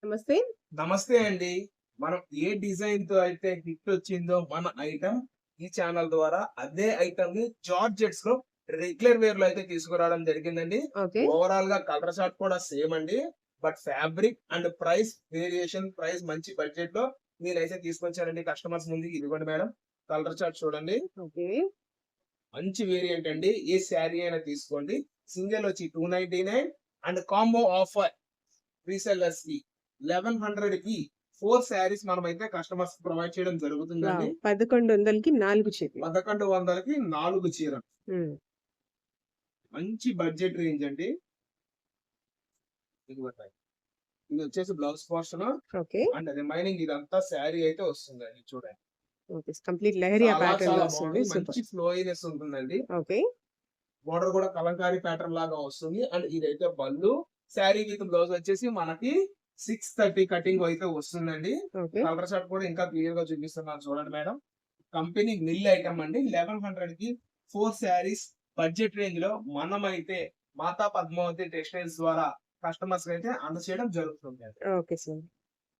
నమస్తే. నమస్తే అండి. మనం ఏ డిజైన్ తో అయితే హిట్ వచ్చిందో మన ఐటమ్ ఈ ఛానల్ ద్వారా అదే ఐటమ్ ని జార్జెట్స్ లో రెగ్యులర్ వేర్ లో అయితే తీసుకురావడం జరిగిందండి. ఓకే. ఓవరాల్ గా కలర్ చార్ట్ కూడా సేమ్ అండి. But fabric and price variation, price మంచి బడ్జెట్ లో నేనైతే తీసుకొచ్చానండి కస్టమర్స్ ముందుకి. ఇదిగోండి మేడం, కలర్ చార్ట్ చూడండి. ఓకే. మంచి వేరియంట్ అండి. ఏ శారీ అయినా తీసుకోండి. సింగిల్ వచ్చి 299 అండ్ కాంబో ఆఫర్ రీసెల్లర్స్ కి 1100 కి 4 శారీస్ మనమైతే కస్టమర్స్ ప్రొవైడ్ చేయడం వావ్! జరుగుతుందండి. 1100కి 4 చీరలు. 1100కి 4 చీరలు. హ్మ్. మంచి బడ్జెట్ రేంజ్ అండి. ఇదిగోండి. ఇది వచ్చేసి blouse portion okay. And remaining ఇదంతా శారీ అయితే వస్తుందండి. చూడండి. ఓకే. కంప్లీట్ లెహరియా చాలా ప్యాటర్న్‌లో చాలా వస్తుంది. బాగుంది. మంచి సూపర్. ఫ్లోయినెస్ ఉంటుందండి. ఓకే. బోర్డర్ కూడా కలంకారీ ప్యాటర్న్ లాగా వస్తుంది. అండ్ ఇదైతే పళ్ళు. శారీ విత్ బ్లౌజ్ వచ్చేసి మనకి 630 కటింగ్ అయితే వస్తుందండి. ఓకే. కలర్ షార్ట్ కూడా ఇంకా క్లియర్ గా చూపిస్తున్నాను చూడండి మేడం. కంపెనీ మిల్ ఐటమ్ అండి. 1100 కి 4 శారీస్ బడ్జెట్ రేంజ్ లో మనమైతే మాతా పద్మావతి టెక్స్టైల్స్ ద్వారా కస్టమర్స్ అయితే అందజేయడం జరుగుతుంది. Okay sir.